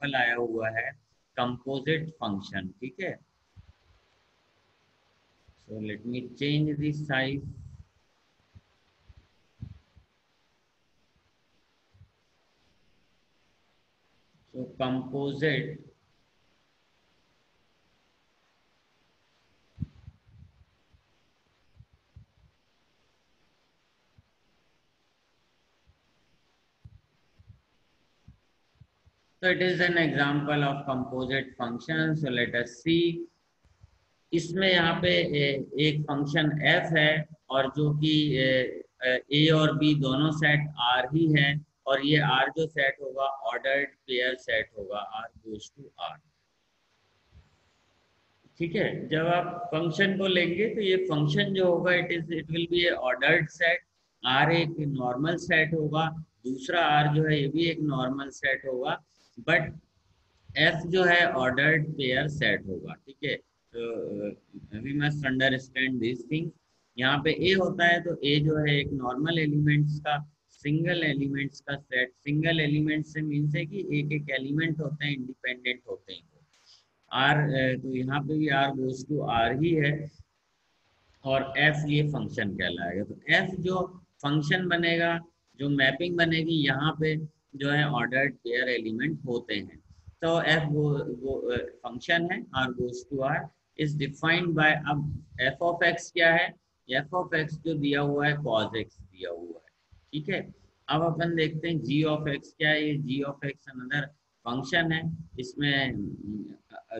Example आया हुआ है कंपोजिट फंक्शन, ठीक है। So let me change this size. So composite so it is an example of composite function. So let us see। इसमें यहाँ पे एक फंक्शन f है और जो कि a और b दोनों सेट r ही है, और ये r जो सेट होगा ऑर्डर्ड पेयर सेट होगा, r गोज टू r, ठीक है। जब आप फंक्शन को लेंगे तो ये फंक्शन जो होगा it will be A ordered set. r एक नॉर्मल सेट होगा, दूसरा r जो है ये भी एक नॉर्मल सेट होगा, बट f जो है ऑर्डर्ड पेयर सेट होगा, ठीक है। तो we must understand this thing. यहाँ पे a होता है तो a जो है एक नॉर्मल एलिमेंट्स का सिंगल एलिमेंट्स का सेट। सिंगल एलिमेंट से मीन्स है कि एक एक एलिमेंट होते हैं, इंडिपेंडेंट होते हैं। आर तो यहाँ पे भी आर गोज टू आर ही है, और एफ ये फंक्शन कहलाएगा। तो एफ जो फंक्शन बनेगा, जो मैपिंग बनेगी, यहाँ पे जो है ऑर्डर्ड पेयर एलिमेंट होते हैं। तो एफ वो फंक्शन है, R goes to R is defined by. अब एफ ऑफ एक्स क्या है? एफ ऑफ एक्स जो दिया हुआ है कॉज एक्स दिया हुआ है, ठीक है। अब अपन देखते हैं जी ऑफ एक्स क्या है। ये जी ऑफ एक्स अनदर फंक्शन है। इसमें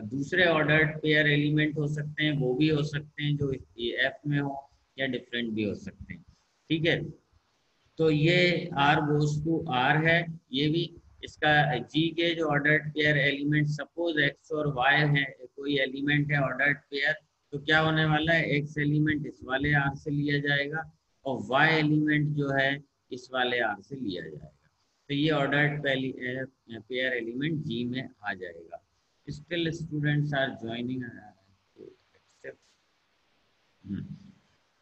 दूसरे ऑर्डर्ड पेयर एलिमेंट हो सकते हैं, वो भी हो सकते हैं जो एफ में हो, या डिफरेंट भी हो सकते हैं, ठीक है। तो ये आर गोज टू आर है। ये भी इसका जी के जो ordered pair element, suppose x और वाई है, कोई एलिमेंट है ऑर्डर्ड पेयर, तो क्या होने वाला है, एक्स एलिमेंट इस वाले आर से लिया जाएगा और वाई एलिमेंट जो है इस वाले आर से लिया जाएगा। तो ये ऑर्डर्ड पेयर एलिमेंट जी में आ जाएगा। Still students are joining to accept।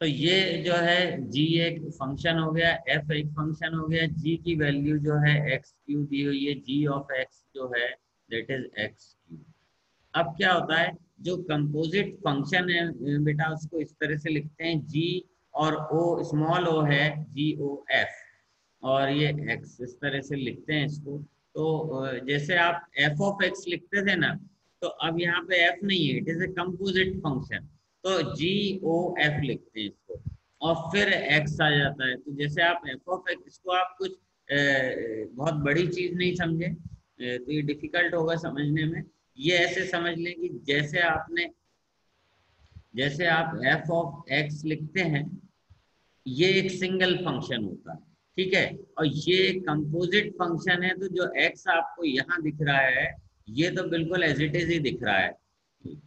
तो ये जो है g एक फंक्शन हो गया, f एक फंक्शन हो गया, g की वैल्यू जो है एक्स क्यू दी हुई है, g ऑफ x जो है दैट इज एक्स क्यू। अब क्या होता है, जो कंपोजिट फंक्शन है बेटा उसको इस तरह से लिखते हैं, g और o, स्मॉल o है जी ओ एफ, और ये x इस तरह से लिखते हैं इसको। तो जैसे आप f ऑफ x लिखते थे ना, तो अब यहाँ पे f नहीं है, it is a composite function, तो जी ओ एफ लिखते हैं इसको, और फिर x आ जाता है। तो जैसे आप f ऑफ x, इसको आप कुछ बहुत बड़ी चीज नहीं समझे, तो ये डिफिकल्ट होगा समझने में। ये ऐसे समझ लें कि जैसे आप f ऑफ x लिखते हैं, ये एक सिंगल फंक्शन होता है, ठीक है, और ये एक कंपोजिट फंक्शन है। तो जो x आपको यहाँ दिख रहा है, ये तो बिल्कुल एज इट इज ही दिख रहा है।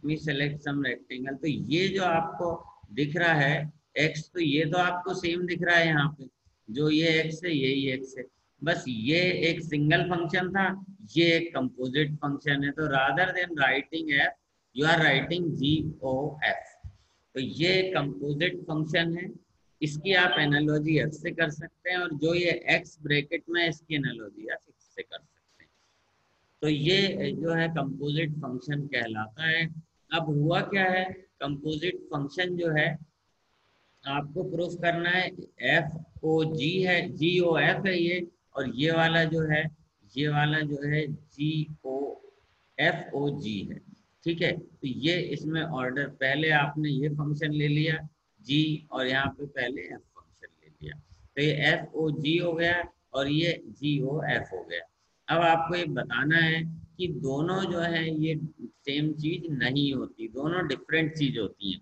मी सेलेक्ट सम रेक्टेंगल, तो ये जो आपको दिख रहा है x, तो ये तो आपको सेम दिख रहा है यहाँ पे, जो ये x है यही x है। बस ये एक सिंगल फंक्शन था, ये एक कंपोजिट फंक्शन है। तो rather than writing f, you are writing G O F. तो ये कंपोजिट फंक्शन है, इसकी आप एनालॉजी f से कर सकते हैं, और जो ये x ब्रैकेट में, इसकी एनालॉजी आप x से कर सकते हैं। तो ये जो है कंपोजिट फंक्शन कहलाता है। अब हुआ क्या है, कंपोजिट फंक्शन जो है आपको प्रूफ करना है, एफ ओ जी है, जी ओ एफ है ये, और ये वाला जो है, ये वाला जो है जी ओ एफ ओ जी है, ठीक है। तो ये इसमें ऑर्डर, पहले आपने ये फंक्शन ले लिया जी, और यहाँ पे पहले एफ फंक्शन ले लिया, तो ये एफ ओ जी हो गया और ये जी ओ एफ हो गया। अब आपको ये बताना है कि दोनों जो है ये सेम चीज नहीं होती, दोनों डिफरेंट चीज होती हैं।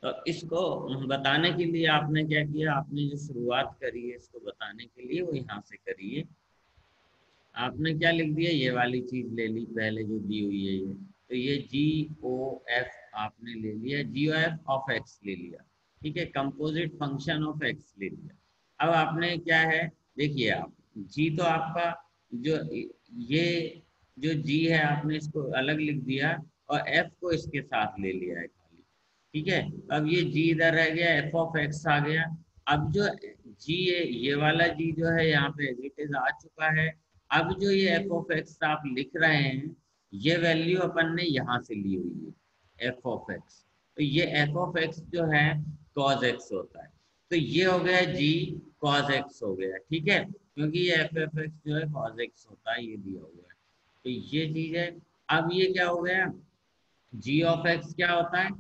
तो इसको बताने के लिए आपने क्या किया, आपने जो शुरुआत करी है इसको बताने के लिए, वो यहाँ से करिए। आपने क्या लिख दिया, ये वाली चीज ले ली पहले जो दी हुई है ये, तो ये जी ओ एफ आपने ले लिया, जी ओ एफ ऑफ एक्स ले लिया, ठीक है, कंपोजिट फंक्शन ऑफ एक्स ले लिया। अब आपने क्या है, देखिए आप, जी तो आपका जो ये जो जी है आपने इसको अलग लिख दिया, और एफ को इसके साथ ले लिया है खाली, ठीक है। अब ये जी इधर रह गया, एफ ऑफ एक्स आ गया। अब जो जी है, ये वाला जी जो है यहाँ पे एज इट इज आ चुका है, अब जो ये एफ ऑफ एक्स आप लिख रहे हैं, ये वैल्यू अपन ने यहाँ से ली हुई है एफ ऑफ एक्स। तो ये एफ ऑफ एक्स जो है कॉज एक्स होता है, तो ये हो गया जी कॉज एक्स हो गया, ठीक है, क्योंकि ये एफ ऑफ एक्स जो है कॉज एक्स होता है, ये दिया हुआ है, तो ये चीज है। अब ये क्या हो गया, जी ऑफ एक्स क्या होता है,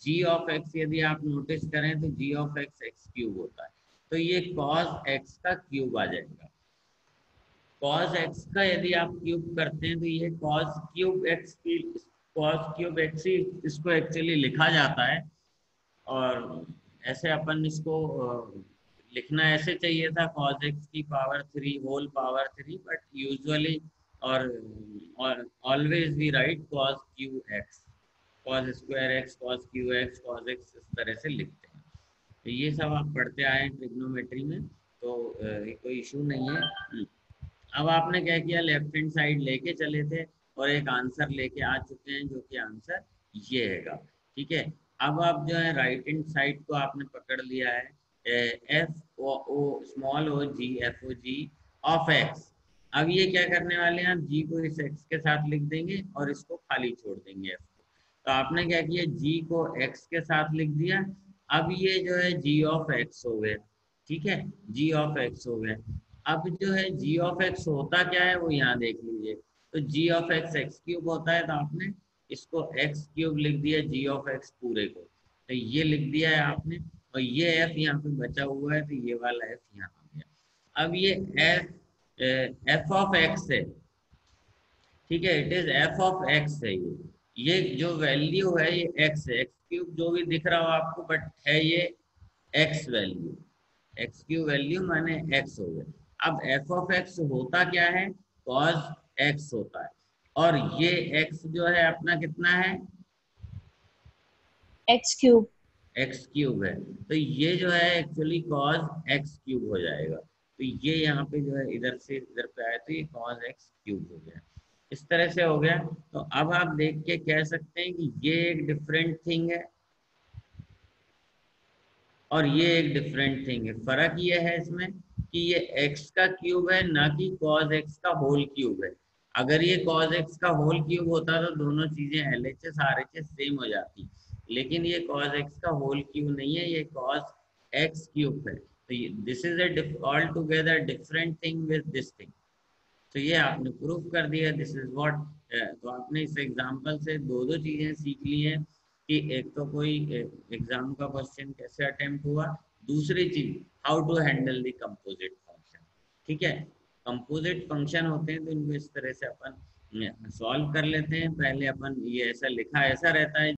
जी ऑफ एक्स यदि आप नोटिस करें तो जी ऑफ एक्स एक्स क्यूब होता है, तो ये कॉज एक्स का क्यूब आ जाएगा। कॉस एक्स का यदि आप क्यूब करते हैं तो ये कॉस क्यूब एक्स की, कॉस क्यूब एक्स ही इसको एक्चुअली लिखा जाता है। और ऐसे अपन इसको लिखना ऐसे चाहिए था कॉस एक्स की power 3 whole power 3, but usually और always we write cos cube X, cos square X, cos cube X, cos X, इस तरह से लिखते हैं। तो ये सब आप पढ़ते आए हैं ट्रिग्नोमेट्री में, तो कोई इशू नहीं है। अब आपने क्या किया, लेफ्ट हैंड साइड लेके चले थे और एक आंसर लेके आ चुके हैं, जो कि आंसर ये हैगा, ठीक है। अब आप जो है राइट हैंड साइड को आपने पकड़ लिया है, F O small O G F O G of X. अब ये क्या करने वाले हैं, आप जी को इस एक्स के साथ लिख देंगे और इसको खाली छोड़ देंगे एफ को। तो आपने क्या किया, जी को एक्स के साथ लिख दिया। अब ये जो है जी ऑफ एक्स हो गया, ठीक है, जी ऑफ एक्स हो गया। अब जो है जी ऑफ एक्स होता क्या है वो यहाँ देख लीजिए, तो जी ऑफ एक्स एक्स क्यूब होता है, तो आपने इसको एक्स क्यूब लिख दिया जी ऑफ एक्स पूरे को, तो ये लिख दिया है आपने, और ये एफ यहाँ पे बचा हुआ है, तो ये वाला एफ यहाँ आ गया। अब ये एफ ऑफ एक्स है, ठीक है, it is F of x है, ये जो वैल्यू है ये एक्स है, एक्स क्यूब जो भी दिख रहा हो आपको, बट है ये एक्स वैल्यू, एक्स की वैल्यू माने एक्स हो गया। अब एफ ऑफ एक्स होता क्या है, कॉस एक्स होता है, और ये एक्स जो है अपना कितना है, एक्स क्यूब। एक्स क्यूब है, तो ये जो है एक्चुअली कॉस एक्स क्यूब हो जाएगा। तो ये यहाँ पे जो है इधर से इधर पे आया, तो ये कॉस एक्स क्यूब हो गया, इस तरह से हो गया। तो अब आप देख के कह सकते हैं कि ये एक डिफरेंट थिंग है और ये एक डिफरेंट थिंग है। फर्क ये है इसमें कि ये x का क्यूब है, ना कि cos x का होल क्यूब है। अगर ये cos x का होल क्यूब होता तो दोनों चीजें LHS RHS सेम हो जाती, लेकिन ये cos x का होल क्यूब नहीं है, ये cos x क्यूब है। तो ये this is a all together different thing with this thing. तो ये आपने प्रूफ कर दिया, दिस इज व्हाट। तो आपने इस एग्जांपल से दो दो चीजें सीख ली हैं, कि एक तो कोई एग्जाम का क्वेश्चन कैसे अटेम्प्ट हुआ, दूसरी चीज how to handle the composite function, ठीक है। कंपोजिट फंक्शन होते हैं तो इनको इस तरह से अपन सॉल्व कर लेते हैं। पहले अपन ये ऐसा लिखा ऐसा रहता है